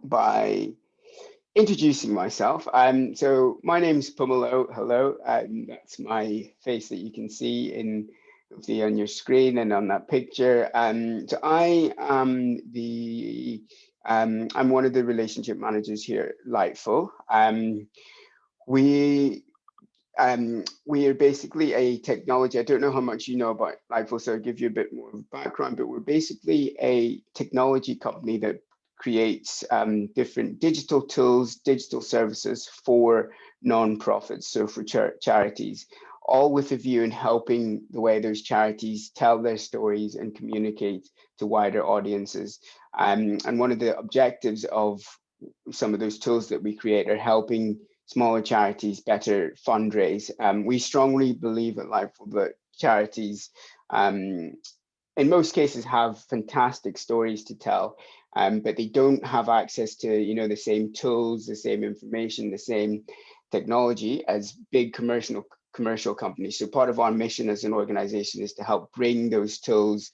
by introducing myself. So my name's Pumelo. Hello. That's my face that you can see on your screen and on that picture. So I am I'm one of the relationship managers here at Lightful. We we are basically a technology. I don't know how much you know about Lightful, so I'll give you a bit more of a background, but we're basically a technology company that creates different digital tools, digital services for nonprofits, so for charities, all with a view in helping the way those charities tell their stories and communicate to wider audiences. And one of the objectives of some of those tools that we create are helping smaller charities better fundraise. We strongly believe at Lightful that charities, in most cases, have fantastic stories to tell, but they don't have access to, the same tools, the same information, the same technology as big commercial companies. So part of our mission as an organization is to help bring those tools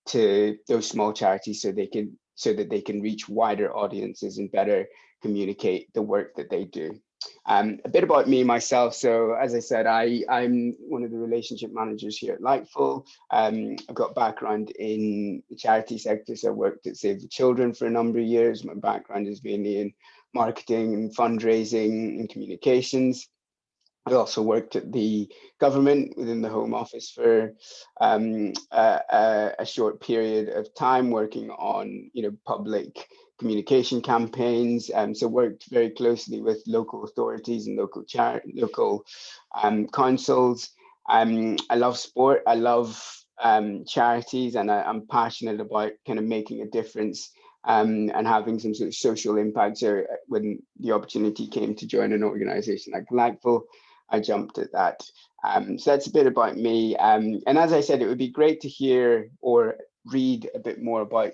to those small charities so that they can reach wider audiences and better communicate the work that they do. A bit about me, myself. So as I said, I'm one of the relationship managers here at Lightful. I've got background in the charity sector. So I worked at Save the Children for a number of years. My background is mainly in marketing and fundraising and communications. I also worked at the government within the Home Office for a short period of time, working on public communication campaigns. So worked very closely with local authorities and local councils. I love sport. I love charities, and I'm passionate about kind of making a difference and having some sort of social impact. So when the opportunity came to join an organization like Lightful, I jumped at that. So that's a bit about me. And as I said, it would be great to hear or read a bit more about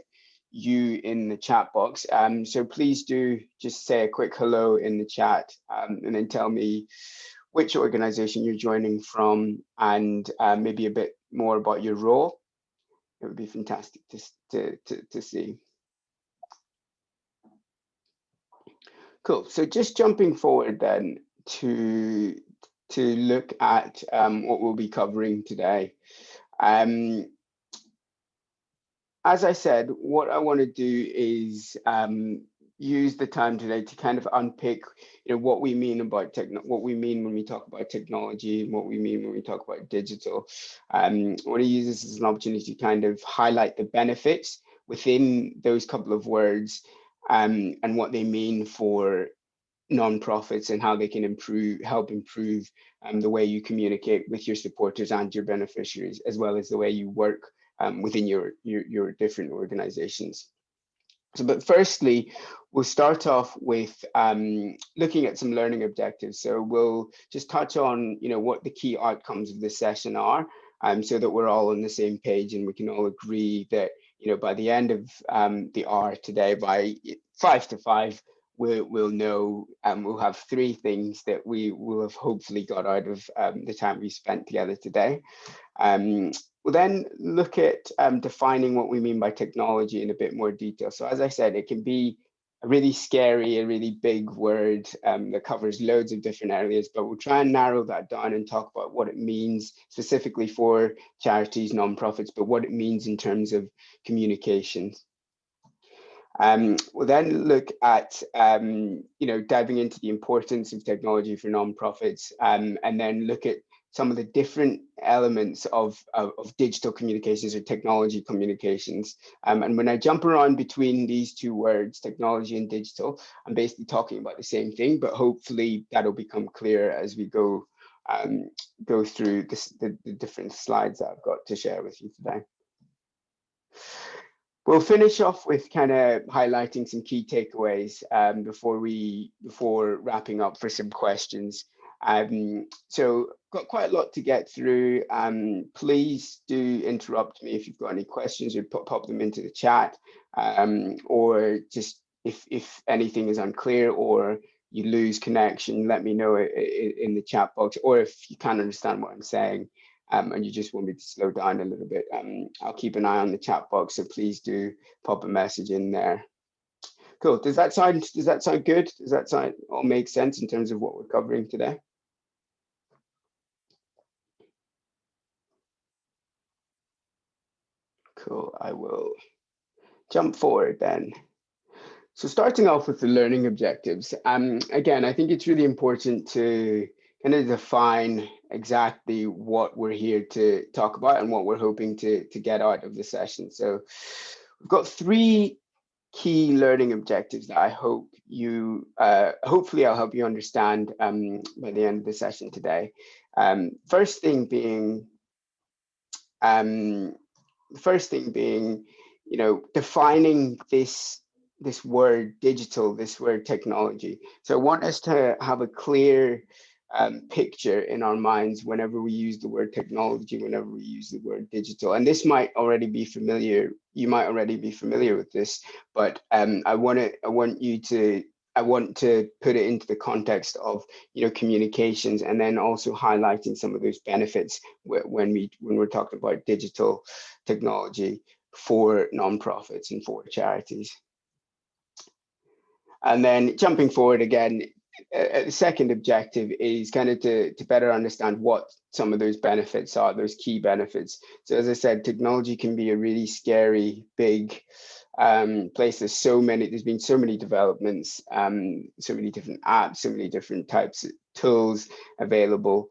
you in the chat box. So please do just say a quick hello in the chat, and then tell me which organization you're joining from, and maybe a bit more about your role. It would be fantastic to see. Cool. So just jumping forward then to look at what we'll be covering today. As I said, what I want to do is use the time today to kind of unpick, what we mean about what we mean when we talk about technology, and what we mean when we talk about digital. I want to use this as an opportunity to kind of highlight the benefits within those couple of words, and what they mean for nonprofits and how they can help improve the way you communicate with your supporters and your beneficiaries, as well as the way you work within your different organizations. So, but firstly, we'll start off with looking at some learning objectives. So we'll just touch on, what the key outcomes of this session are, so that we're all on the same page and we can all agree that, by the end of the hour today, by 5 to 5, we'll know, we'll have 3 things that we will have hopefully got out of the time we spent together today. We'll then look at defining what we mean by technology in a bit more detail. So as I said, it can be a really scary, a really big word that covers loads of different areas, but we'll try and narrow that down and talk about what it means specifically for charities, nonprofits, but what it means in terms of communications. We'll then look at, diving into the importance of technology for nonprofits, and then look at some of the different elements of digital communications or technology communications. And when I jump around between these 2 words, technology and digital, I'm basically talking about the same thing, but hopefully that'll become clear as we go through the different slides that I've got to share with you today. We'll finish off with kind of highlighting some key takeaways before wrapping up for some questions. So got quite a lot to get through. Please do interrupt me if you've got any questions, or pop them into the chat, or just if anything is unclear or you lose connection, let me know in the chat box, or if you can't understand what I'm saying, and you just want me to slow down a little bit, I'll keep an eye on the chat box, so please do pop a message in there. Cool. Does that sound good? Does that sound all make sense in terms of what we're covering today? Cool. I will jump forward then. So starting off with the learning objectives, again, I think it's really important to kind of define exactly what we're here to talk about and what we're hoping to get out of the session. So we've got three key learning objectives that I hope hopefully I'll help you understand by the end of the session today. First thing being, um, the first thing being, defining this word digital, this word technology. So I want us to have a clear picture in our minds whenever we use the word technology, whenever we use the word digital. And this might already be familiar. You might already be familiar with this, but I want to put it into the context of communications, and then also highlighting some of those benefits when we're talking about digital technology for nonprofits and for charities. And then jumping forward again, the second objective is kind of to better understand what some of those benefits are, those key benefits. So as I said, technology can be a really scary, big place. There's been so many developments, so many different apps, so many different types of tools available.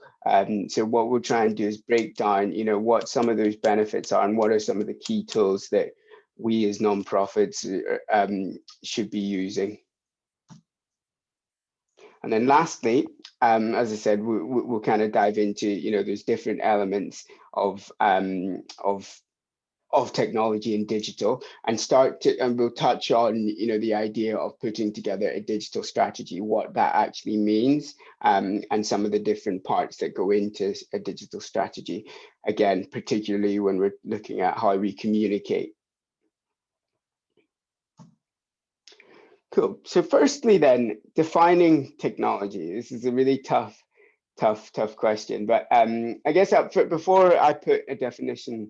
So what we'll try and do is break down, what some of those benefits are and what are some of the key tools that we as nonprofits should be using. And then lastly, as I said, we'll kind of dive into, those different elements of technology and digital, and we'll touch on, the idea of putting together a digital strategy, what that actually means, and some of the different parts that go into a digital strategy. Again, particularly when we're looking at how we communicate. Cool. So firstly, then, defining technology. This is a really tough question. But I guess before I put a definition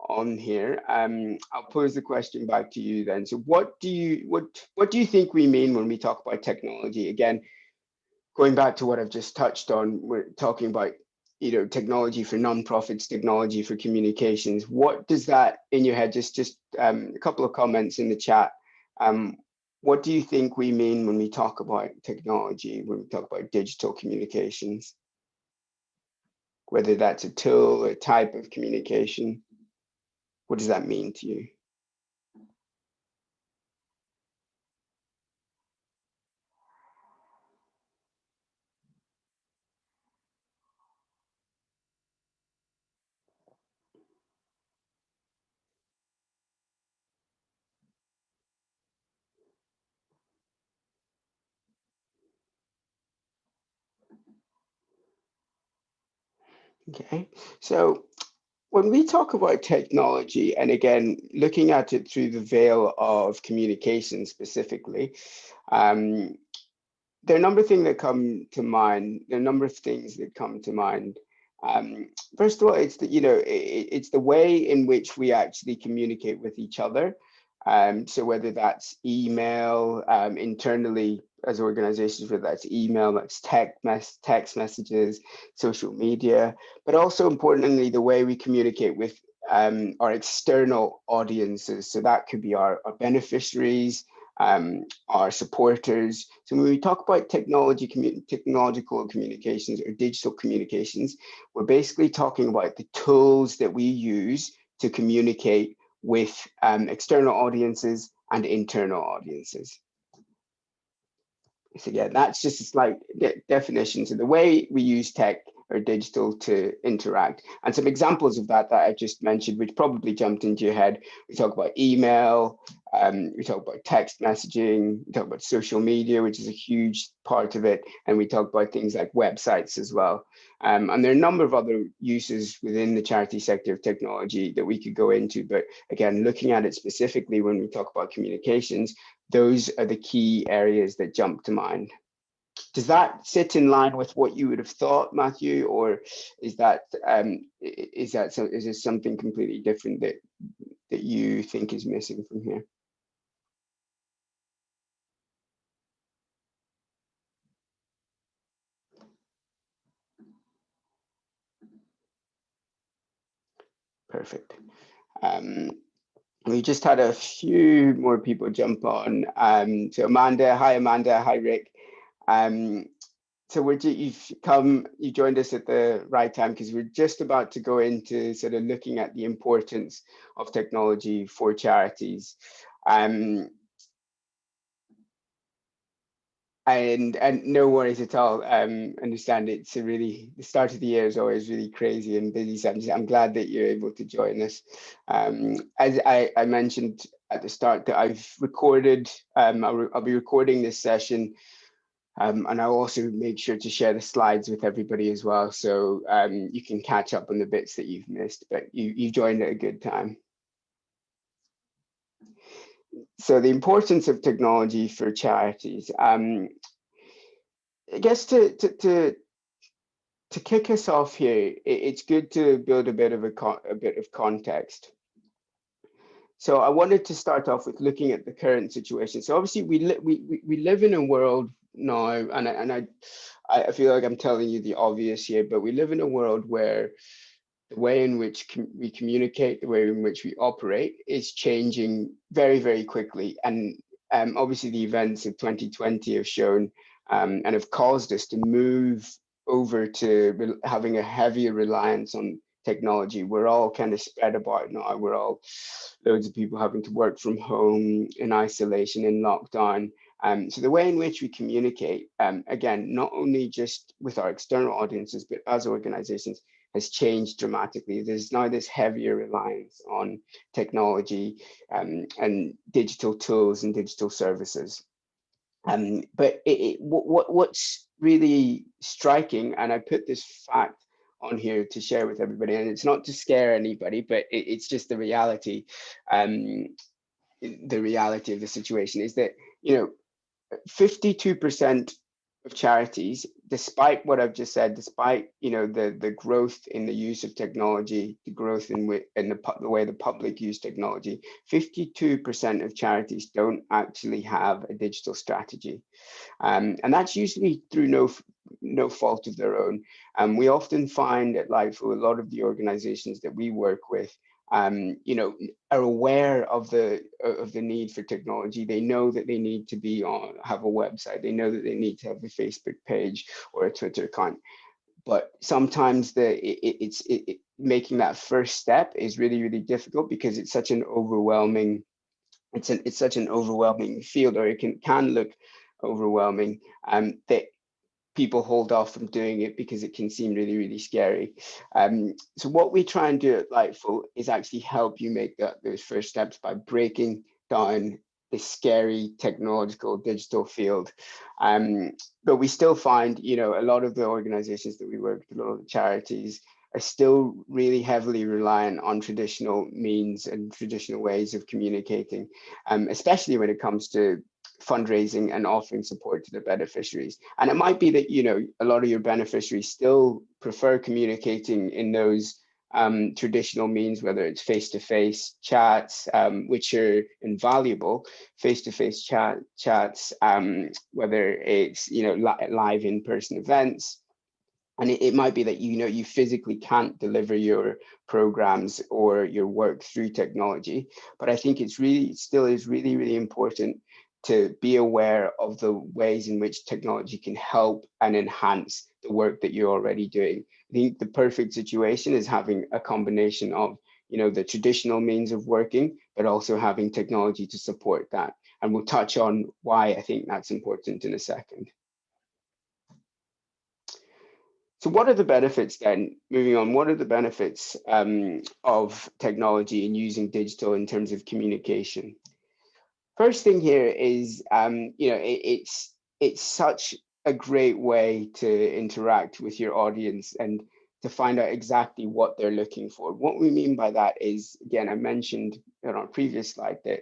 on here, I'll pose the question back to you then. So what do you think we mean when we talk about technology? Again, going back to what I've just touched on, we're talking about technology for nonprofits, technology for communications. What does that in your head? Just a couple of comments in the chat. Um, what do you think we mean when we talk about technology, when we talk about digital communications? Whether that's a tool, a type of communication, what does that mean to you? Okay, so when we talk about technology, and again, looking at it through the veil of communication specifically, um, there are a number of things that come to mind. There are a number of things that come to mind. First of all, it's the way in which we actually communicate with each other. So whether that's email, internally as organizations, whether that's email, that's text messages, social media, but also importantly, the way we communicate with our external audiences. So that could be our beneficiaries, our supporters. So when we talk about technological communications or digital communications, we're basically talking about the tools that we use to communicate with external audiences and internal audiences. So yeah, that's just a slight definition. So the way we use tech or digital to interact. And some examples of that I just mentioned, which probably jumped into your head. We talk about email, we talk about text messaging, we talk about social media, which is a huge part of it. And we talk about things like websites as well. And there are a number of other uses within the charity sector of technology that we could go into. But again, looking at it specifically when we talk about communications, those are the key areas that jump to mind. Does that sit in line with what you would have thought, Matthew, or is is there something completely different that you think is missing from here? Perfect. We just had a few more people jump on. So Amanda, hi Rick. Um, so you joined us at the right time because we're just about to go into sort of looking at the importance of technology for charities. Um, and no worries at all. Understand it's the start of the year is always really crazy and busy. So I'm glad that you're able to join us. As I mentioned at the start that I've recorded, I'll be recording this session, and I'll also make sure to share the slides with everybody as well, so you can catch up on the bits that you've missed. But you joined at a good time. So the importance of technology for charities. I guess to kick us off here, it's good to build a bit of context. So I wanted to start off with looking at the current situation. So obviously we live in a world now, and I feel like I'm telling you the obvious here, but we live in a world where the way in which we communicate, the way in which we operate is changing very, very quickly. And obviously the events of 2020 have shown and have caused us to move over to having a heavier reliance on technology. We're all kind of spread about now. We're all loads of people having to work from home in isolation, in lockdown. So the way in which we communicate, again, not only just with our external audiences, but as organizations, has changed dramatically. There's now this heavier reliance on technology and digital tools and digital services. But what's really striking, and I put this fact on here to share with everybody, and it's not to scare anybody, but it's just the reality. The reality of the situation is that 52% of charities, despite what I've just said, despite the growth in the use of technology, the growth in the way the public use technology, 52% of charities don't actually have a digital strategy, and that's usually through no fault of their own. We often find at Lightful, a lot of the organizations that we work with are aware of the need for technology. They know that they need to have a website. They know that they need to have a Facebook page or a Twitter account. But sometimes making that first step is really, really difficult because it's such an overwhelming field, or it can look overwhelming, that people hold off from doing it because it can seem really, really scary. So what we try and do at Lightful is actually help you make those first steps by breaking down this scary technological digital field. But we still find, a lot of the organizations that we work with, a lot of the charities, are still really heavily reliant on traditional means and traditional ways of communicating, especially when it comes to fundraising and offering support to the beneficiaries. And it might be that a lot of your beneficiaries still prefer communicating in those traditional means, whether it's face-to-face chats, which are invaluable, face-to-face chats, whether it's live in-person events. And it might be that you physically can't deliver your programs or your work through technology, but I think it still is really, really important to be aware of the ways in which technology can help and enhance the work that you're already doing. I think the perfect situation is having a combination of the traditional means of working, but also having technology to support that. And we'll touch on why I think that's important in a second. So what are the benefits then, moving on, what are the benefits of technology and using digital in terms of communication? First thing here is, it's such a great way to interact with your audience and to find out exactly what they're looking for. What we mean by that is, again, I mentioned on our previous slide that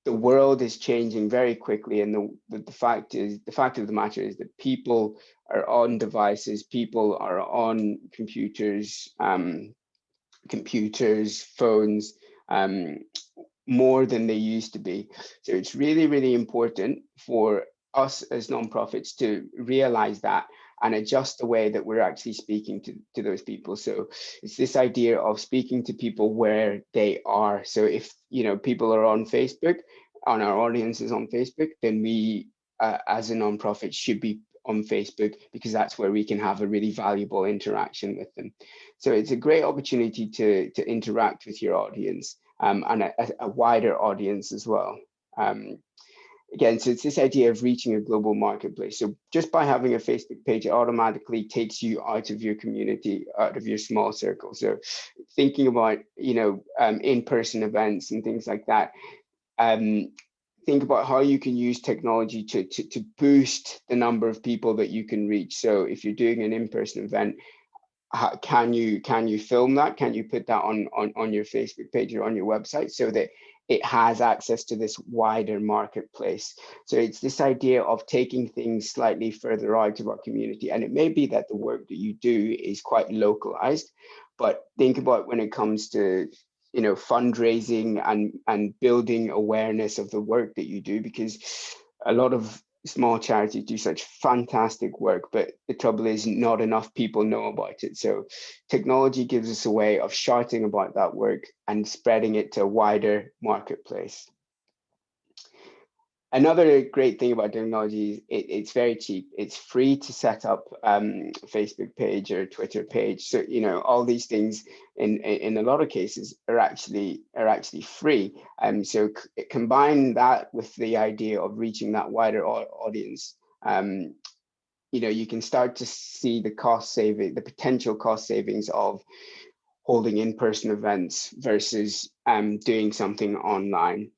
the world is changing very quickly, and the fact of the matter is that people are on devices, people are on computers, phones, more than they used to be. So it's really, really important for us as nonprofits to realize that and adjust the way that we're actually speaking to those people. So it's this idea of speaking to people where they are. So if people are on Facebook, on our audiences on Facebook, then we as a nonprofit should be on Facebook, because that's where we can have a really valuable interaction with them. So it's a great opportunity to interact with your audience, and a wider audience as well. Again, so it's this idea of reaching a global marketplace. So just by having a Facebook page, it automatically takes you out of your community, out of your small circle. So thinking about, in-person events and things like that, think about how you can use technology to boost the number of people that you can reach. So if you're doing an in-person event, can you film that? Can you put that on your Facebook page or on your website, so that it has access to this wider marketplace? So it's this idea of taking things slightly further out of our community. And it may be that the work that you do is quite localized, but think about when it comes to fundraising and building awareness of the work that you do, because a lot of small charities do such fantastic work, but the trouble is not enough people know about it. So technology gives us a way of shouting about that work and spreading it to a wider marketplace. Another great thing about technology is it's very cheap. It's free to set up Facebook page or Twitter page. So all these things in a lot of cases are actually free. So combine that with the idea of reaching that wider audience. You can start to see the potential cost savings of holding in-person events versus doing something online.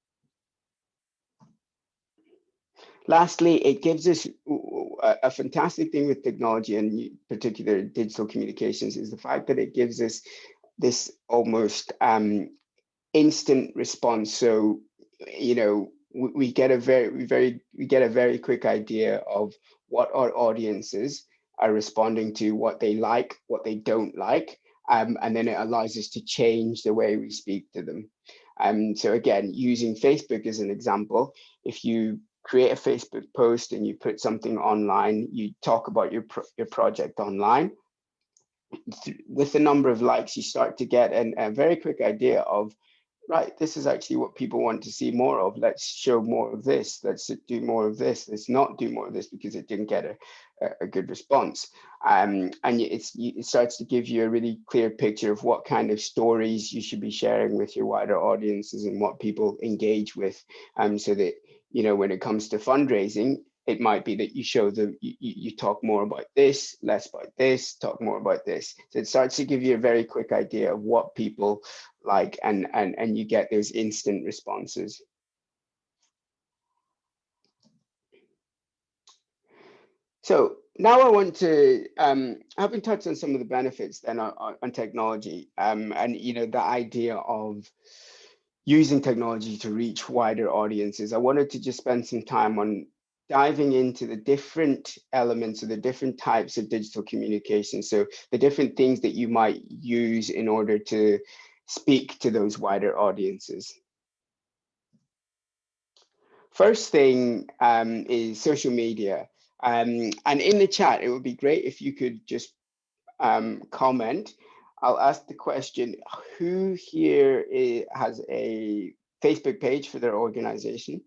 Lastly, it gives us a fantastic thing with technology, and in particular digital communications, is the fact that it gives us this almost instant response. So, we get a very quick idea of what our audiences are responding to, what they like, what they don't like, and then it allows us to change the way we speak to them. So again, using Facebook as an example, if you create a Facebook post and you put something online, you talk about your project online, with the number of likes, you start to get a very quick idea of, right, this is actually what people want to see more of. Let's show more of this. Let's do more of this. Let's not do more of this because it didn't get a good response. And it starts to give you a really clear picture of what kind of stories you should be sharing with your wider audiences and what people engage with. So that, when it comes to fundraising, it might be that you show them, you talk more about this, less about this, talk more about this. So it starts to give you a very quick idea of what people like, and you get those instant responses. So now I want to, having touched on some of the benefits then on technology, and the idea of using technology to reach wider audiences, I wanted to just spend some time on diving into the different elements of the different types of digital communication. So the different things that you might use in order to speak to those wider audiences. First thing is social media. And in the chat, it would be great if you could just comment. I'll ask the question, who here has a Facebook page for their organization?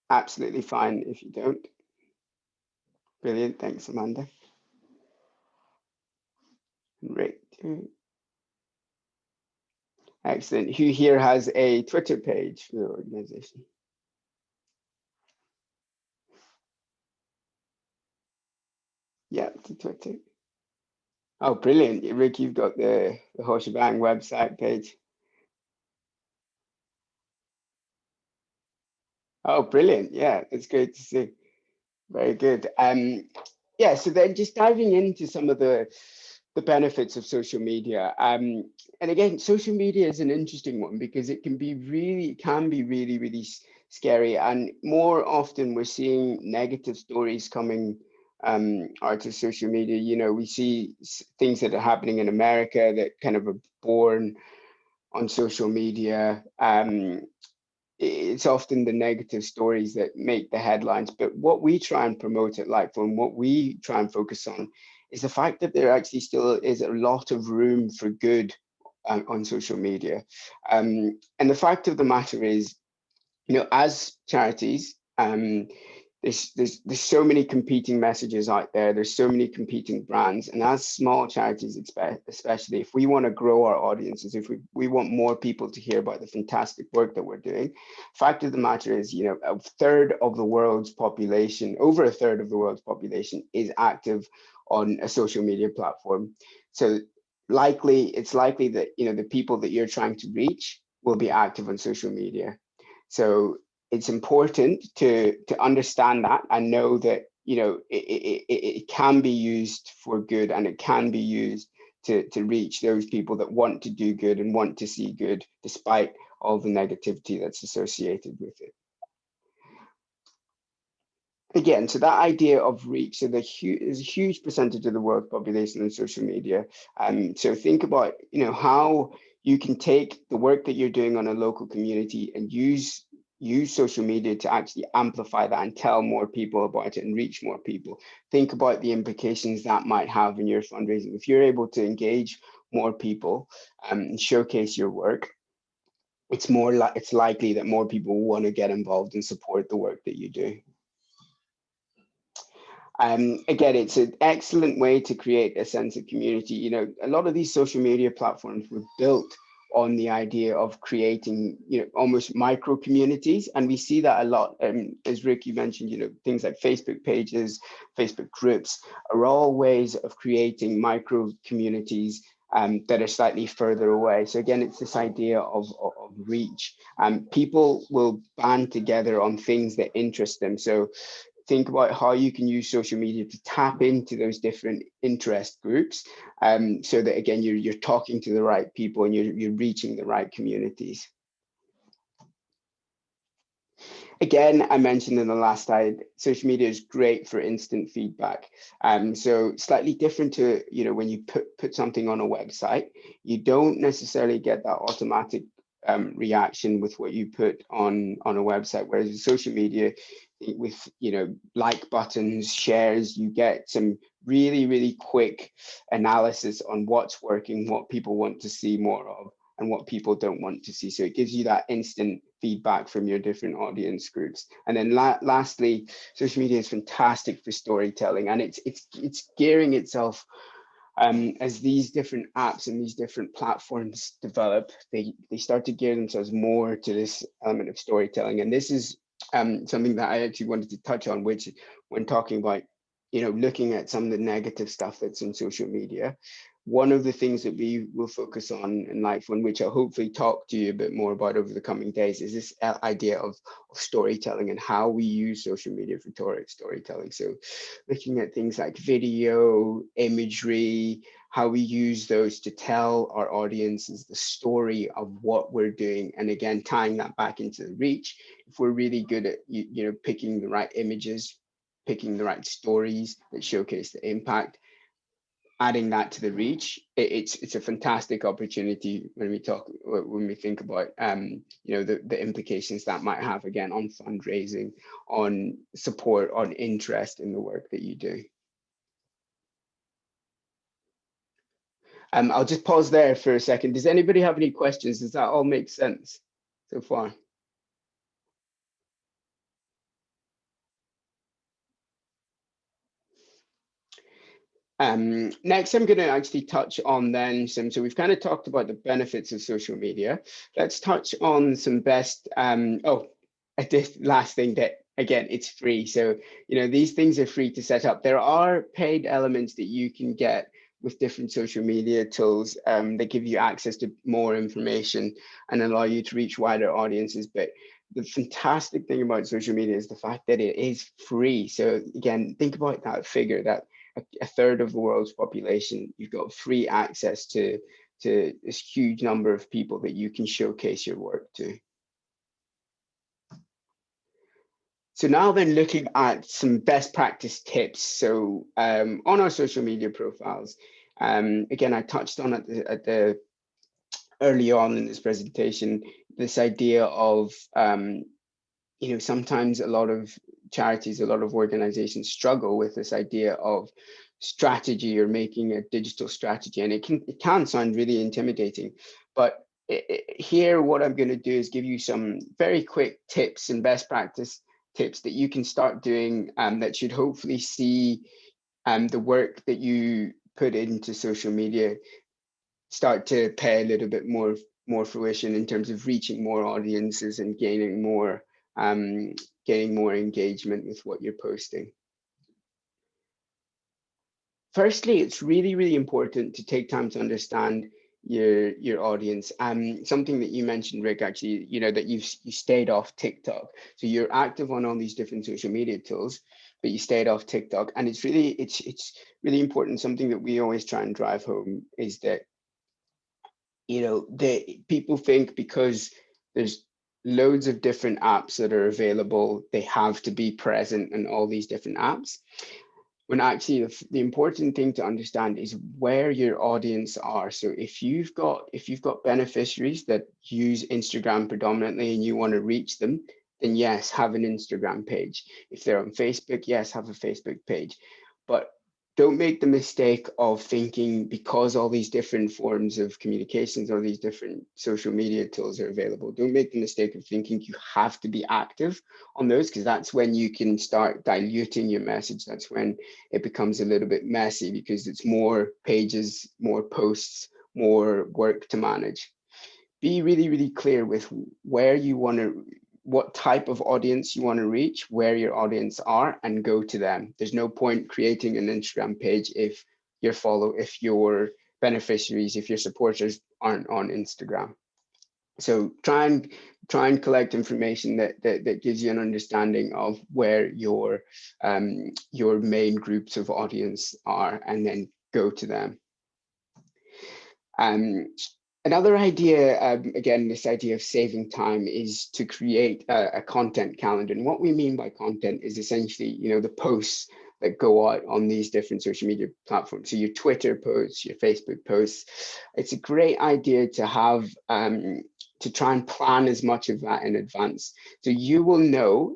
Absolutely fine if you don't. Brilliant, thanks, Amanda. Great. Excellent. Who here has a Twitter page for their organization? Yeah, to Twitter. Oh, brilliant. Rick, you've got the whole shebang website page. Oh, brilliant. Yeah, it's great to see. Very good. Yeah, so then just diving into some of the benefits of social media. And again, social media is an interesting one because it can be really scary. And more often we're seeing negative stories coming out of social media. We see things that are happening in America that kind of are born on social media. it's often the negative stories that make the headlines. But what we try and promote at Lightful, and what we try and focus on, is the fact that there actually still is a lot of room for good on social media. And the fact of the matter is, as charities, there's so many competing messages out there. There's so many competing brands, and as small charities, especially if we want to grow our audiences, if we want more people to hear about the fantastic work that we're doing, fact of the matter is, a third of the world's population, over a third of the world's population, is active on a social media platform. So it's likely that the people that you're trying to reach will be active on social media. So it's important to understand that and know that it can be used for good, and it can be used to reach those people that want to do good and want to see good despite all the negativity that's associated with it. Again, so that idea of reach, so there's a huge percentage of the world population on social media. So think about how you can take the work that you're doing on a local community and use social media to actually amplify that and tell more people about it and reach more people. Think about the implications that might have in your fundraising. If you're able to engage more people and showcase your work, it's likely that more people will want to get involved and support the work that you do. Again, it's an excellent way to create a sense of community. A lot of these social media platforms were built on the idea of creating, almost micro communities. And we see that a lot. As Rick, you mentioned, things like Facebook pages, Facebook groups are all ways of creating micro communities that are slightly further away. So again, it's this idea of reach. People will band together on things that interest them. So think about how you can use social media to tap into those different interest groups, so that again you're talking to the right people and you're reaching the right communities. Again, I mentioned in the last slide, social media is great for instant feedback. So slightly different to when you put something on a website, you don't necessarily get that automatic reaction with what you put on a website, whereas with social media, with like buttons, shares, you get some really quick analysis on what's working, what people want to see more of, and what people don't want to see. So it gives you that instant feedback from your different audience groups. And then lastly, social media is fantastic for storytelling, and it's gearing itself, as these different apps and these different platforms develop, they start to gear themselves more to this element of storytelling. And this is something that I actually wanted to touch on, which when talking about, looking at some of the negative stuff that's in social media, one of the things that we will focus on in Lightful, which I'll hopefully talk to you a bit more about over the coming days, is this idea of storytelling and how we use social media for storytelling. So looking at things like video, imagery, how we use those to tell our audiences the story of what we're doing. And again, tying that back into the reach, if we're really good at picking the right images, picking the right stories that showcase the impact, adding that to the reach, it's a fantastic opportunity when we think about the implications that might have, again, on fundraising, on support, on interest in the work that you do. I'll just pause there for a second. Does anybody have any questions? Does that all make sense so far? Next, I'm going to actually touch on then so we've kind of talked about the benefits of social media. Let's touch on some best, this last thing, that again, it's free. So, these things are free to set up. There are paid elements that you can get with different social media tools that give you access to more information and allow you to reach wider audiences. But the fantastic thing about social media is the fact that it is free. So again, think about that figure, that a third of the world's population, you've got free access to this huge number of people that you can showcase your work to. So now then, looking at some best practice tips. So on our social media profiles, again, I touched on at the early on in this presentation, this idea of, sometimes a lot of charities, a lot of organizations struggle with this idea of strategy or making a digital strategy, and it can sound really intimidating. But here, what I'm going to do is give you some very quick tips and best practice tips that you can start doing, that should hopefully see the work that you put into social media start to pay a little bit more fruition in terms of reaching more audiences and gaining more engagement with what you're posting. Firstly, it's really, really important to take time to understand your audience. Something that you mentioned, Rick, actually, that you stayed off TikTok. So you're active on all these different social media tools, but you stayed off TikTok. And it's really important. Something that we always try and drive home is that, people think because there's loads of different apps that are available, they have to be present in all these different apps. When actually the important thing to understand is where your audience are. So if you've got beneficiaries that use Instagram predominantly and you want to reach them, then yes, have an Instagram page. If they're on Facebook, yes, have a Facebook page. But don't make the mistake of thinking because all these different forms of communications or these different social media tools are available, don't make the mistake of thinking you have to be active on those, because that's when you can start diluting your message. That's when it becomes a little bit messy, because it's more pages, more posts, more work to manage. Be really, really clear with where you want to, what type of audience you want to reach, where your audience are, and go to them. There's no point creating an Instagram page if your beneficiaries, if your supporters aren't on Instagram. So try and collect information that gives you an understanding of where your main groups of audience are, and then go to them. Another idea, again, this idea of saving time, is to create a content calendar. And what we mean by content is essentially, the posts that go out on these different social media platforms. So your Twitter posts, your Facebook posts. It's a great idea to have, to try and plan as much of that in advance. So you will know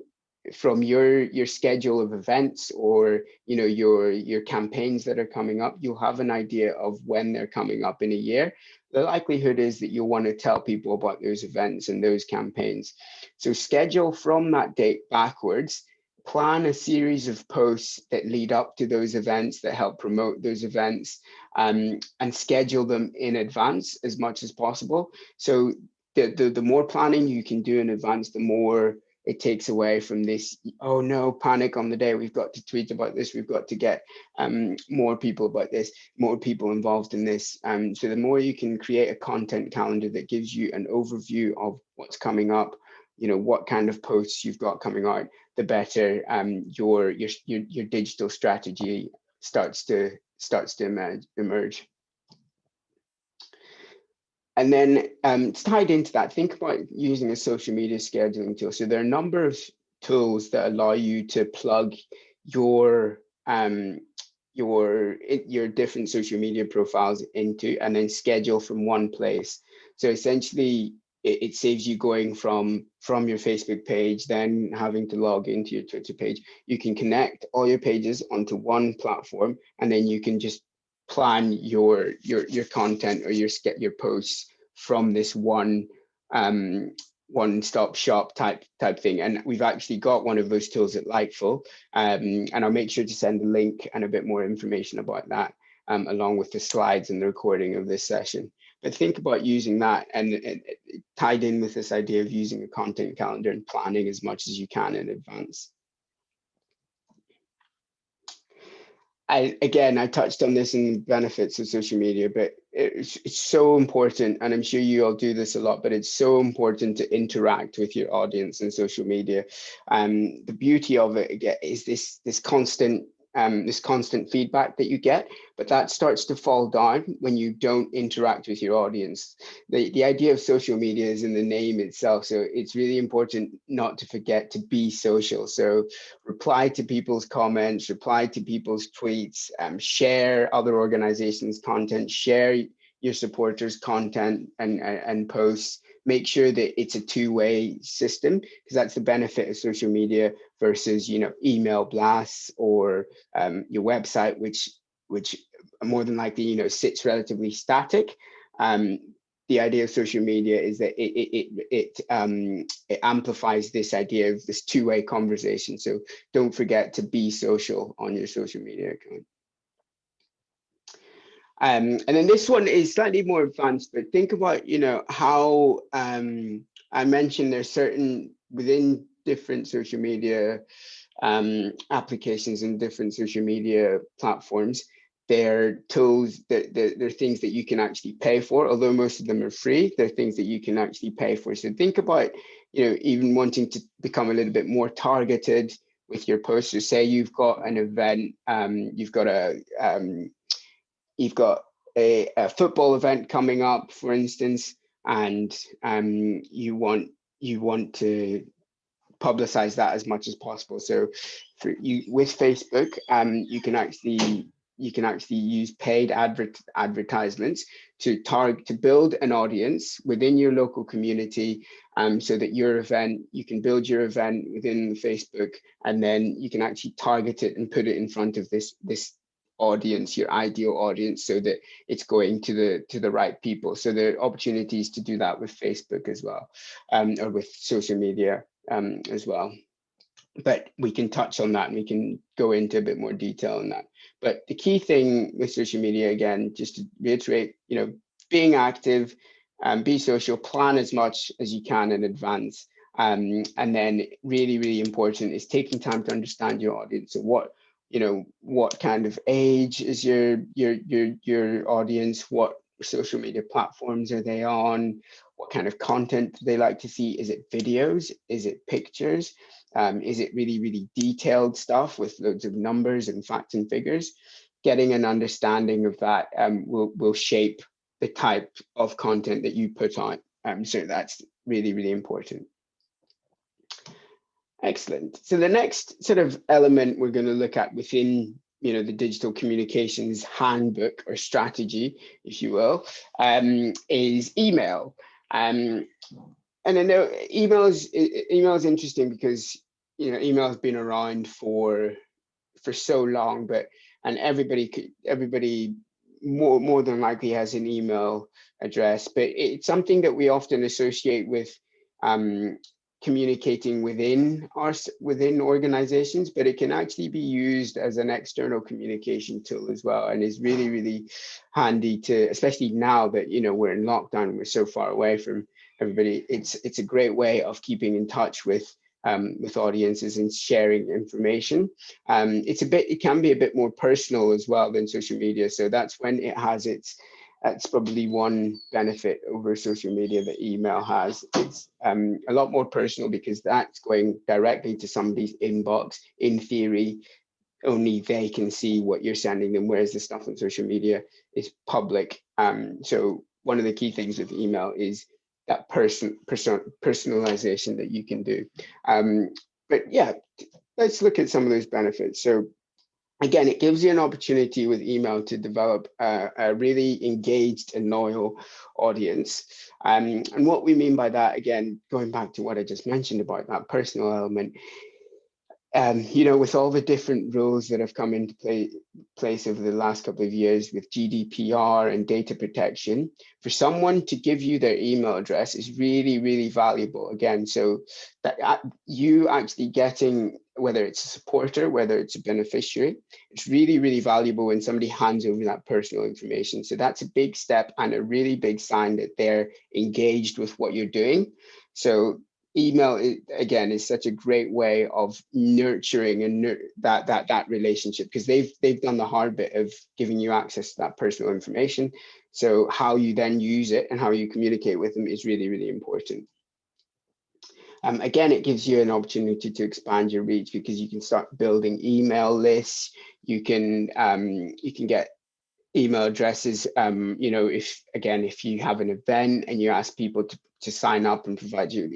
from your schedule of events, or your campaigns that are coming up, you'll have an idea of when they're coming up in a year. The likelihood is that you'll want to tell people about those events and those campaigns. So schedule from that date backwards, plan a series of posts that lead up to those events, that help promote those events, and schedule them in advance as much as possible. So the more planning you can do in advance, the more it takes away from this, oh no, panic on the day, we've got to tweet about this, we've got to get more people about this, more people involved in this. So the more you can create a content calendar that gives you an overview of what's coming up, what kind of posts you've got coming out, the better your digital strategy starts to emerge. And then tied into that, think about using a social media scheduling tool. So there are a number of tools that allow you to plug your different social media profiles into, and then schedule from one place. So essentially, it saves you going from your Facebook page, then having to log into your Twitter page. You can connect all your pages onto one platform, and then you can just plan your content or your posts from this one-stop shop type thing. And we've actually got one of those tools at Lightful, and I'll make sure to send a link and a bit more information about that, along with the slides and the recording of this session. But think about using that, and tied in with this idea of using a content calendar and planning as much as you can in advance. I touched on this in the benefits of social media, but it's so important, and I'm sure you all do this a lot, but it's so important to interact with your audience in social media. The beauty of it, again, is this constant feedback that you get, but that starts to fall down when you don't interact with your audience. The idea of social media is in the name itself, so it's really important not to forget to be social. So reply to people's comments, reply to people's tweets, share other organizations' content, share your supporters' content and posts. make sure that it's a two-way system, because that's the benefit of social media versus, you know, email blasts or your website, which more than likely, you know, sits relatively static. The idea of social media is that it amplifies this idea of this two-way conversation. So don't forget to be social on your social media account. And then this one is slightly more advanced, but think about, you know, how I mentioned there's certain within different social media applications and different social media platforms, there are tools that there are things that you can actually pay for, although most of them are free. There are things that you can actually pay for. So think about, you know, even wanting to become a little bit more targeted with your posts. So say you've got an event, you've got a football event coming up, for instance, and you want to publicize that as much as possible. So for you with Facebook, you can actually use paid advertisements to build an audience within your local community, so that you can build your event within Facebook, and then you can actually target it and put it in front of this audience, your ideal audience, so that it's going to the right people. So there are opportunities to do that with Facebook as well, or with social media as well. But we can touch on that and we can go into a bit more detail on that. But the key thing with social media, again, just to reiterate, you know, being active, be social, plan as much as you can in advance. And then really, really important is taking time to understand your audience. So what kind of age is your audience? What social media platforms are they on? What kind of content do they like to see? Is it videos? Is it pictures? Is it really, really detailed stuff with loads of numbers and facts and figures? Getting an understanding of that will shape the type of content that you put on. So that's really, really important. Excellent. So the next sort of element we're going to look at within, you know, the digital communications handbook or strategy, if you will, is email. And I know email is interesting because, you know, email has been around for so long, and everybody more than likely has an email address, but it's something that we often associate with communicating within organizations, but it can actually be used as an external communication tool as well, and is really, really handy to, especially now that, you know, we're in lockdown and we're so far away from everybody. It's a great way of keeping in touch with audiences and sharing information. It can be a bit more personal as well than social media, so that's when it has that's probably one benefit over social media that email has. It's a lot more personal because that's going directly to somebody's inbox. In theory, only they can see what you're sending them, whereas the stuff on social media is public. So one of the key things with email is that personalization that you can do. But yeah, let's look at some of those benefits. So again, it gives you an opportunity with email to develop a really engaged and loyal audience. And what we mean by that, again, going back to what I just mentioned about that personal element, you know, with all the different rules that have come into place over the last couple of years with GDPR and data protection, for someone to give you their email address is really, really valuable. Again, so that you actually getting, whether it's a supporter, whether it's a beneficiary, it's really, really valuable when somebody hands over that personal information. So that's a big step and a really big sign that they're engaged with what you're doing. So email, again, is such a great way of nurturing and that relationship, because they've done the hard bit of giving you access to that personal information. So how you then use it and how you communicate with them is really, really important. Again, it gives you an opportunity to expand your reach because you can start building email lists. You can get email addresses. You know, if you have an event and you ask people to sign up and provide you an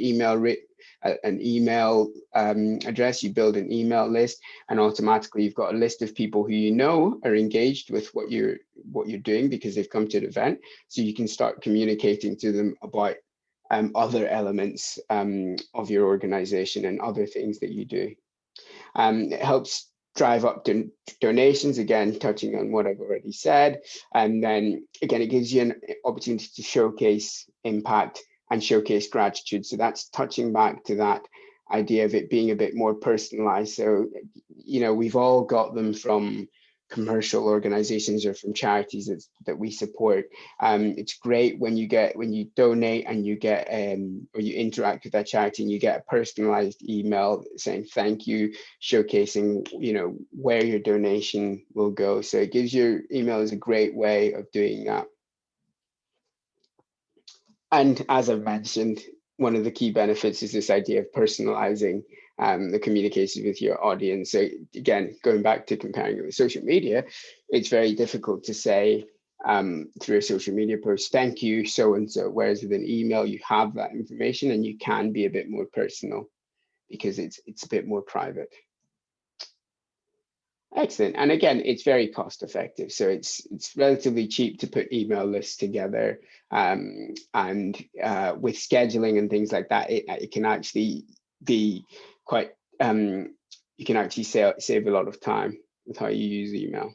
email address, you build an email list, and automatically you've got a list of people who you know are engaged with what you're doing because they've come to the event. So you can start communicating to them about other elements of your organization and other things that you do. It helps drive up donations, again, touching on what I've already said. And then again, it gives you an opportunity to showcase impact and showcase gratitude. So that's touching back to that idea of it being a bit more personalized. So, you know, we've all got them from commercial organizations or from charities that we support. It's great when you donate and you get or you interact with that charity and you get a personalized email saying thank you, showcasing, you know, where your donation will go. So it gives your email is a great way of doing that. And as I've mentioned, one of the key benefits is this idea of personalizing the communication with your audience. So again, going back to comparing it with social media, it's very difficult to say through a social media post, thank you, so-and-so, whereas with an email, you have that information and you can be a bit more personal because it's a bit more private. Excellent. And again, it's very cost effective. So it's relatively cheap to put email lists together. And with scheduling and things like that, it can actually be quite, you can actually save a lot of time with how you use email.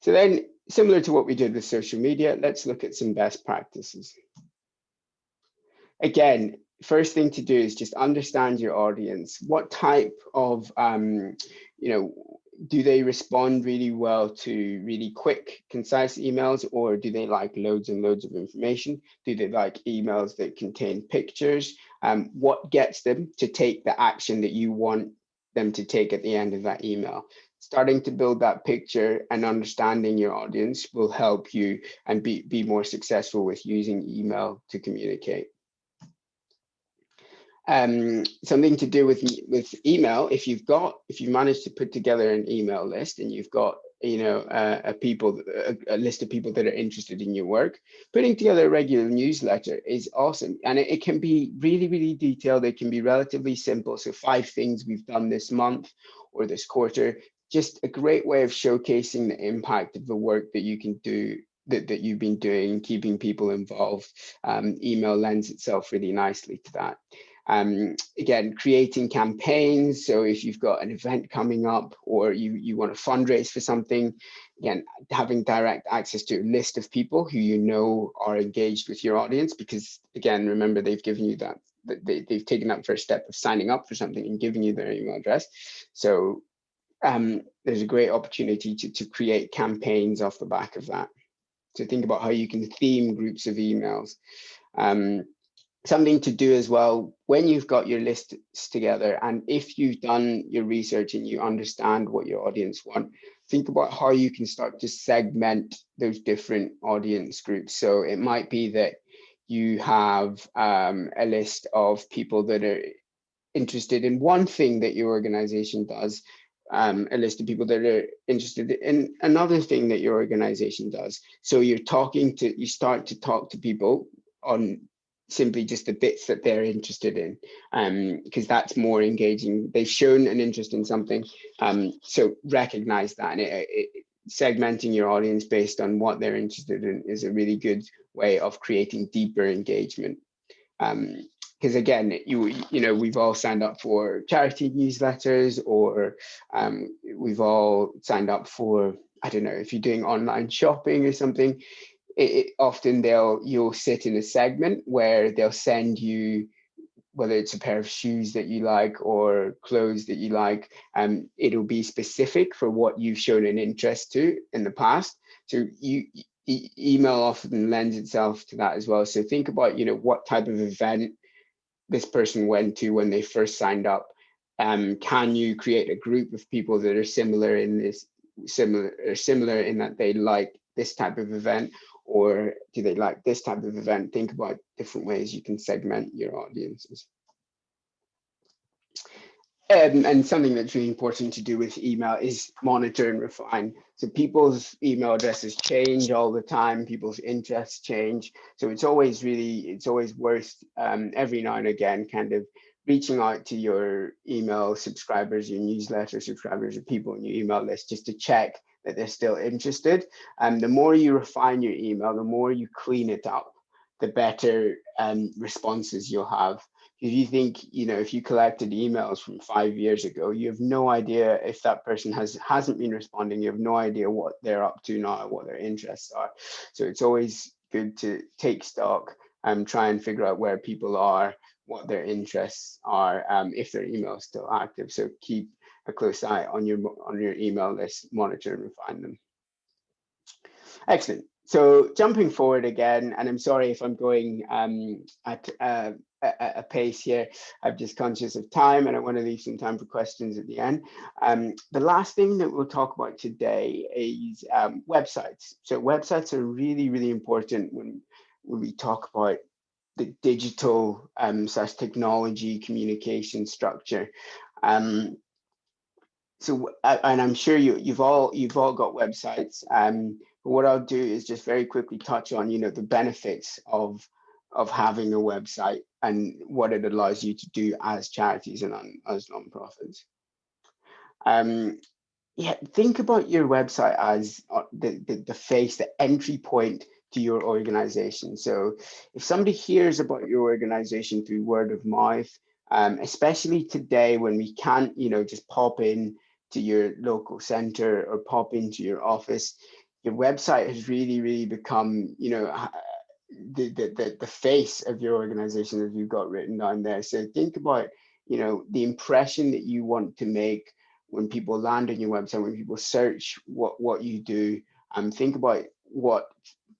So then, similar to what we did with social media, let's look at some best practices. Again, first thing to do is just understand your audience. What type of, do they respond really well to really quick, concise emails, or do they like loads and loads of information? Do they like emails that contain pictures? What gets them to take the action that you want them to take at the end of that email? Starting to build that picture and understanding your audience will help you and be more successful with using email to communicate. Something to do with email, if you manage to put together an email list and you've got, you know, a list of people that are interested in your work, putting together a regular newsletter is awesome. And it can be really, really detailed. It can be relatively simple. So 5 things we've done this month or this quarter, just a great way of showcasing the impact of the work that you can do, that you've been doing, keeping people involved. Email lends itself really nicely to that. Again, creating campaigns. So if you've got an event coming up or you want to fundraise for something, again, having direct access to a list of people who you know are engaged with your audience, because again, remember, they've given you that, they've taken that first step of signing up for something and giving you their email address. So there's a great opportunity to create campaigns off the back of that. So think about how you can theme groups of emails. Something to do as well when you've got your lists together, and if you've done your research and you understand what your audience want, think about how you can start to segment those different audience groups. So it might be that you have a list of people that are interested in one thing that your organization does, a list of people that are interested in another thing that your organization does. So you start to talk to people on simply just the bits that they're interested in, because that's more engaging. They've shown an interest in something, so recognize that, and segmenting your audience based on what they're interested in is a really good way of creating deeper engagement. Because again, you know, we've all signed up for charity newsletters, or we've all signed up for, I don't know, if you're doing online shopping or something, often you'll sit in a segment where they'll send you, whether it's a pair of shoes that you like or clothes that you like, it'll be specific for what you've shown an interest to in the past. So email often lends itself to that as well. So think about, you know, what type of event this person went to when they first signed up. Can you create a group of people that are similar in that they like this type of event, or do they like this type of event? Think about different ways you can segment your audiences. And something that's really important to do with email is monitor and refine. So people's email addresses change all the time, people's interests change. So it's always worth every now and again kind of reaching out to your email subscribers, your newsletter subscribers, or people in your email list, just to check that they're still interested. And the more you refine your email, the more you clean it up. the better responses you'll have. If you think, if you collected emails from 5 years ago, you have no idea if that person hasn't been responding. You have no idea what they're up to now, what their interests are. So it's always good to take stock and try and figure out where people are, what their interests are, if their email is still active. So keep a close eye on your email list, monitor and refine them. Excellent. So jumping forward again, and I'm sorry if I'm going at a pace here. I'm just conscious of time, and I want to leave some time for questions at the end. The last thing that we'll talk about today is websites. So websites are really, really important when we talk about the digital / technology communication structure. So, and I'm sure you've all got websites. But what I'll do is just very quickly touch on, the benefits of having a website and what it allows you to do as charities and as nonprofits. Yeah, think about your website as the face, the entry point to your organization. So if somebody hears about your organization through word of mouth, especially today when we can't, just pop in to your local center or pop into your office, your website has really, really become, the face of your organization, as you've got written down there. So think about, the impression that you want to make when people land on your website, when people search what you do, think about what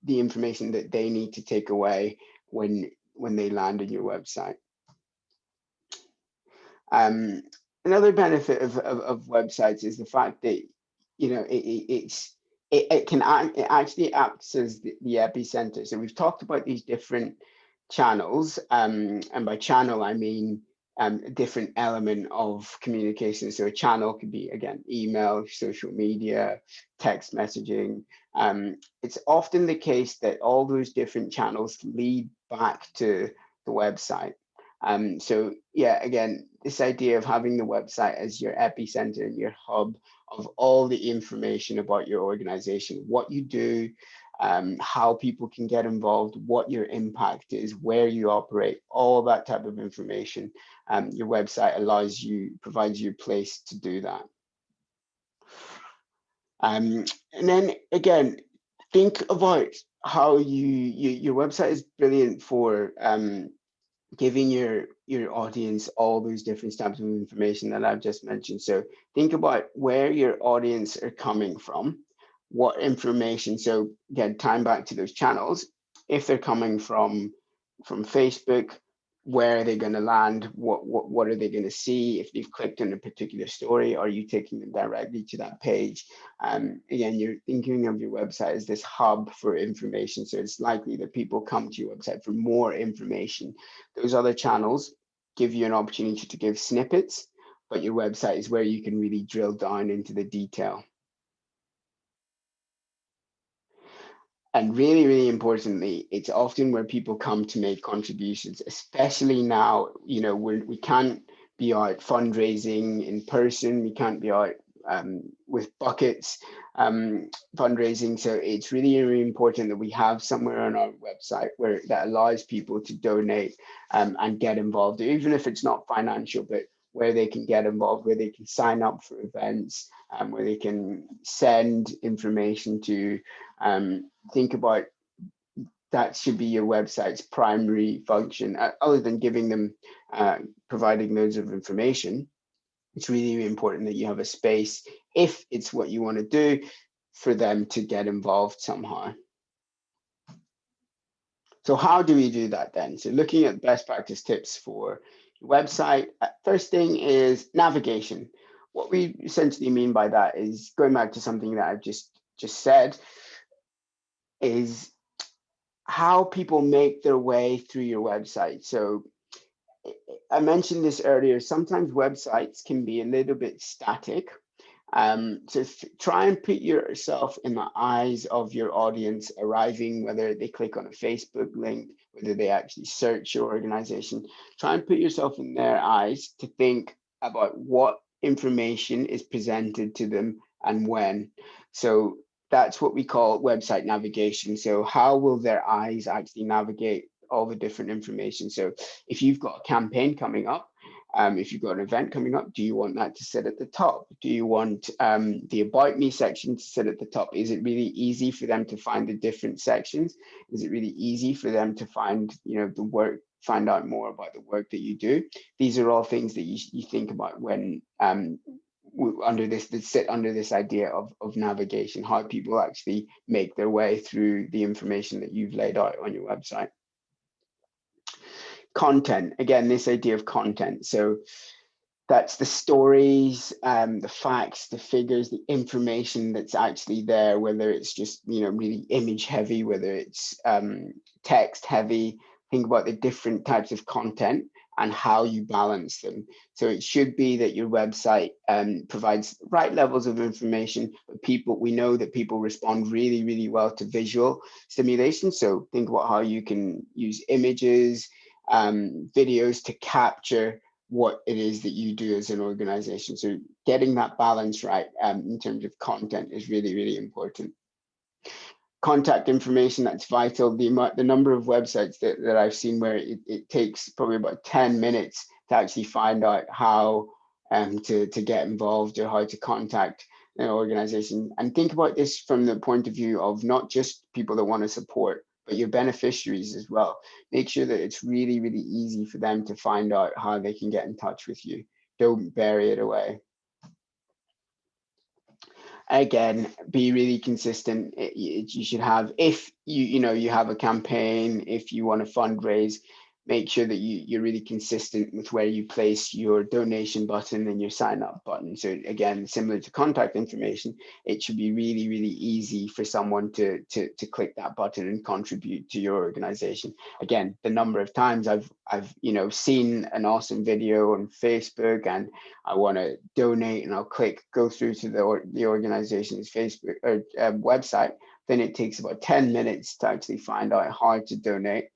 the information that they need to take away when they land on your website. Another benefit of websites is the fact that it actually acts as the epicenter. So we've talked about these different channels, and by channel I mean a different element of communication. So a channel could be, again, email, social media, text messaging. It's often the case that all those different channels lead back to the website. So yeah, again, this idea of having the website as your epicenter, your hub of all the information about your organization, what you do, how people can get involved, what your impact is, where you operate, all that type of information. Your website provides you a place to do that. And then again, think about how your website is brilliant for giving your audience all those different types of information that I've just mentioned. So think about where your audience are coming from, what information. So again, time back to those channels. If they're coming from Facebook, where are they going to land? What are they going to see? If they've clicked on a particular story, are you taking them directly to that page? Again, you're thinking of your website as this hub for information. So it's likely that people come to your website for more information. Those other channels give you an opportunity to give snippets, but your website is where you can really drill down into the detail. And really, really importantly, it's often where people come to make contributions, especially now, we can't be out fundraising in person. We can't be out with buckets fundraising. So it's really, really important that we have somewhere on our website that allows people to donate and get involved, even if it's not financial, but where they can get involved, where they can sign up for events, where they can send information to. Think about that should be your website's primary function, other than giving them, providing loads of information. It's really, really important that you have a space, if it's what you want to do, for them to get involved somehow. So how do we do that then? So looking at best practice tips for your website, first thing is navigation. What we essentially mean by that is, going back to something that I've just said, is how people make their way through your website. So I mentioned this earlier, sometimes websites can be a little bit static. So try and put yourself in the eyes of your audience arriving, whether they click on a Facebook link, whether they actually search your organization. Try and put yourself in their eyes to think about what information is presented to them and when. So that's what we call website navigation. So how will their eyes actually navigate all the different information? So if you've got a campaign coming up, if you've got an event coming up, do you want that to sit at the top? Do you want the About Me section to sit at the top? Is it really easy for them to find the different sections? Is it really easy for them to find, the work, find out more about the work that you do? These are all things that you think about when under this, that sit under this idea of navigation, how people actually make their way through the information that you've laid out on your website. Content, again, this idea of content. So that's the stories, the facts, the figures, the information that's actually there, whether it's just, really image heavy, whether it's text heavy. Think about the different types of content and how you balance them. So it should be that your website provides right levels of information, but we know that people respond really, really well to visual stimulation. So think about how you can use images, videos to capture what it is that you do as an organization. So getting that balance right in terms of content is really, really important. Contact information, that's vital. The number of websites that I've seen where it takes probably about 10 minutes to actually find out how to get involved or how to contact an organization. And think about this from the point of view of not just people that want to support, but your beneficiaries as well. Make sure that it's really, really easy for them to find out how they can get in touch with you. Don't bury it away. Again, be really consistent. You should have, if you have a campaign, if you want to fundraise, make sure that you're really consistent with where you place your donation button and your sign up button. So again, similar to contact information, it should be really, really easy for someone to click that button and contribute to your organization. Again, the number of times I've seen an awesome video on Facebook and I want to donate, and I'll go through to the organization's Facebook or website, then it takes about 10 minutes to actually find out how to donate.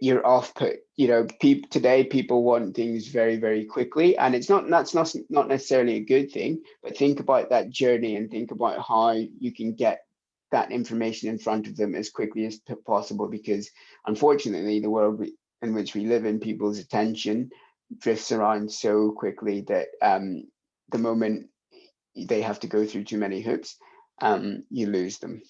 You're off put. Today people want things very, very quickly, and that's not necessarily a good thing, but think about that journey and think about how you can get that information in front of them as quickly as possible, because unfortunately the world in which we live in, people's attention drifts around so quickly that the moment they have to go through too many hoops, you lose them.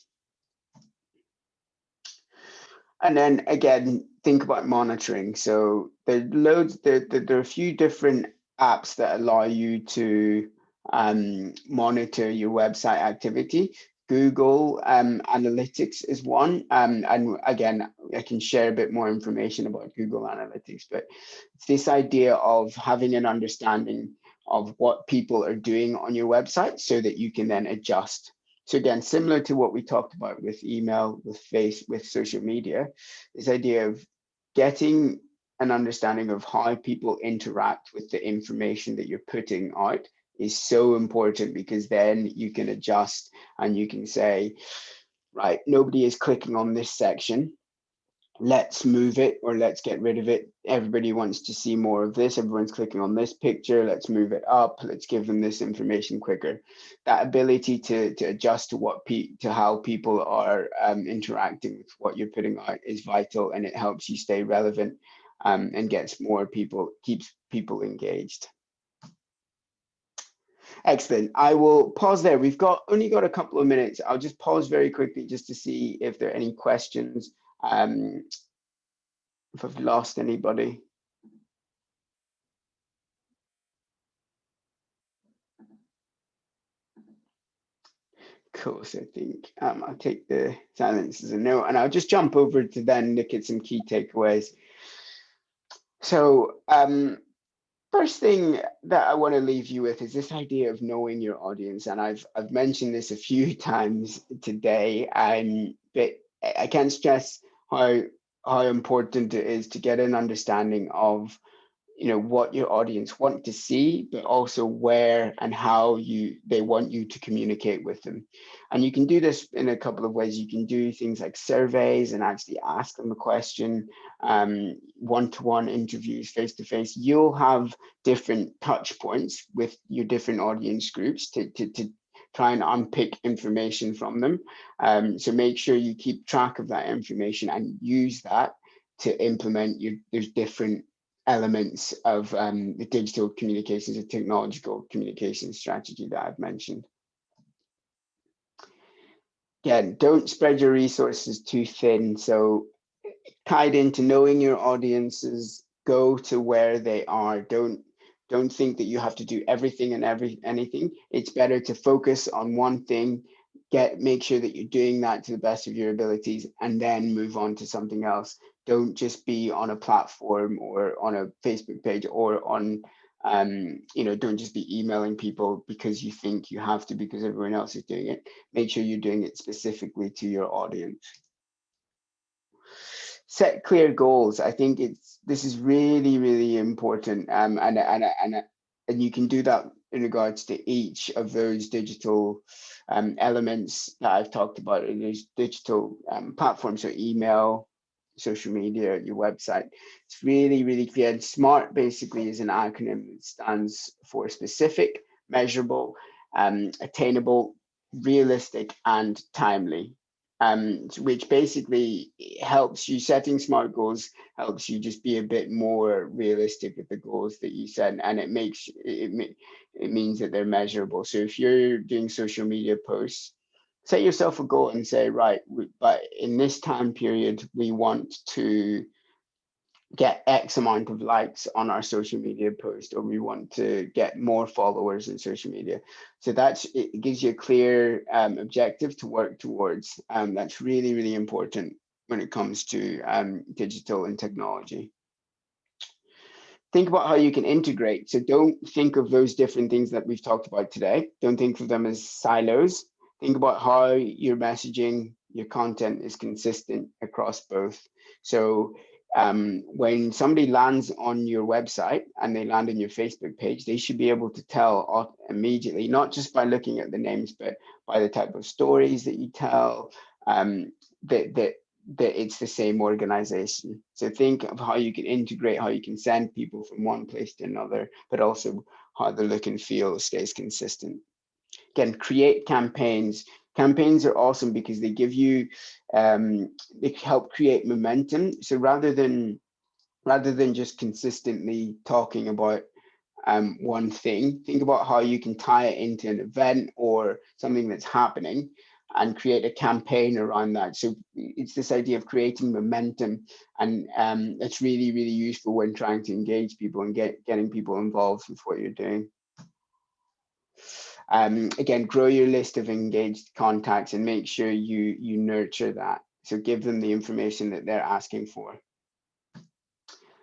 And then again, think about monitoring. So there are a few different apps that allow you to monitor your website activity. Google Analytics is one. And again, I can share a bit more information about Google Analytics, but it's this idea of having an understanding of what people are doing on your website so that you can then adjust. So again, similar to what we talked about with email, with social media, this idea of getting an understanding of how people interact with the information that you're putting out is so important, because then you can adjust and you can say, right, nobody is clicking on this section. Let's move it, or let's get rid of it. Everybody wants to see more of this. Everyone's clicking on this picture. Let's move it up. Let's give them this information quicker. That ability to adjust to how people are interacting with what you're putting out is vital, and it helps you stay relevant and keeps people engaged. Excellent. I will pause there. We've only got a couple of minutes. I'll just pause very quickly just to see if there are any questions. If I've lost anybody. Cool. So I think I'll take the silence as a no, and I'll just jump over to then look at some key takeaways. So first thing that I want to leave you with is this idea of knowing your audience, and I've mentioned this a few times today, but I can't stress how important it is to get an understanding of what your audience want to see, but also where and how they want you to communicate with them. And you can do this in a couple of ways. You can do things like surveys and actually ask them a question, one-to-one interviews, face-to-face. You'll have different touch points with your different audience groups to try and unpick information from them. So make sure you keep track of that information and use that to implement there's different elements of the digital communications and technological communication strategy that I've mentioned. Again, don't spread your resources too thin. So tied into knowing your audiences, go to where they are. Don't think that you have to do everything and anything. It's better to focus on one thing, make sure that you're doing that to the best of your abilities, and then move on to something else. Don't just be on a platform or on a Facebook page or on don't just be emailing people because you think you have to because everyone else is doing it. Make sure you're doing it specifically to your audience. Set clear goals. I think this is really, really important, and you can do that in regards to each of those digital elements that I've talked about in those digital platforms, so email, social media, your website. It's really, really clear. And SMART basically is an acronym that stands for specific, measurable, attainable, realistic, and timely. Which basically helps you, setting SMART goals helps you just be a bit more realistic with the goals that you set, and it means that they're measurable. So if you're doing social media posts, set yourself a goal and say, right, but in this time period, we want to get X amount of likes on our social media post, or we want to get more followers in social media. So it gives you a clear objective to work towards. That's really, really important when it comes to digital and technology. Think about how you can integrate. So don't think of those different things that we've talked about today. Don't think of them as silos. Think about how your messaging, your content is consistent across both. So when somebody lands on your website and they land on your Facebook page, they should be able to tell immediately, not just by looking at the names, but by the type of stories that you tell, that it's the same organization. So think of how you can integrate, how you can send people from one place to another, but also how the look and feel stays consistent. Again, create campaigns. Campaigns are awesome because they give you, they help create momentum. So rather than just consistently talking about one thing, think about how you can tie it into an event or something that's happening and create a campaign around that. So it's this idea of creating momentum, and it's really, really useful when trying to engage people and getting people involved with what you're doing. Again, grow your list of engaged contacts and make sure you nurture that. So give them the information that they're asking for.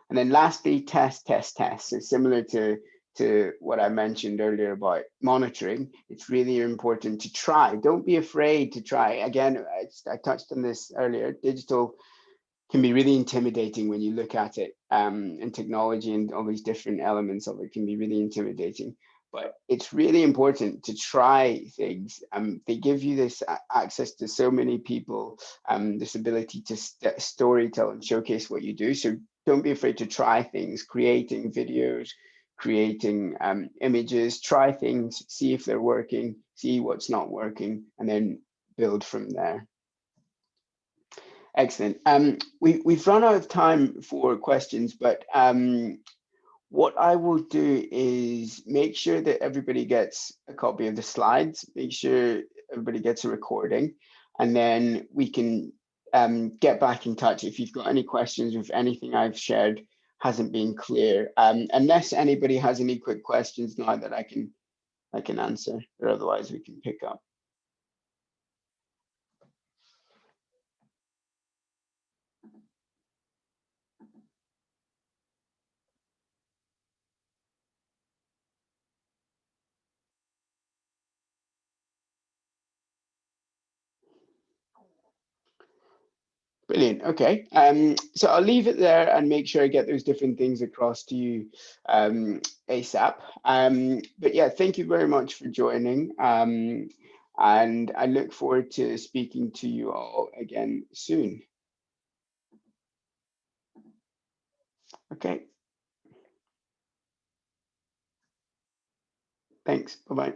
And then lastly, test. So similar to what I mentioned earlier about monitoring, it's really important to try. Don't be afraid to try. Again, I touched on this earlier. Digital can be really intimidating when you look at it, and technology and all these different elements of it can be really intimidating. But it's really important to try things. They give you this access to so many people, this ability to storytell and showcase what you do. So don't be afraid to try things, creating videos, creating images, try things, see if they're working, see what's not working, and then build from there. Excellent. We've run out of time for questions, but what I will do is make sure that everybody gets a copy of the slides, make sure everybody gets a recording, and then we can get back in touch if you've got any questions, if anything I've shared hasn't been clear. Unless anybody has any quick questions now that I can answer, or otherwise we can pick up. Brilliant. Okay. So I'll leave it there and make sure I get those different things across to you ASAP. But yeah, thank you very much for joining. And I look forward to speaking to you all again soon. Okay. Thanks. Bye-bye.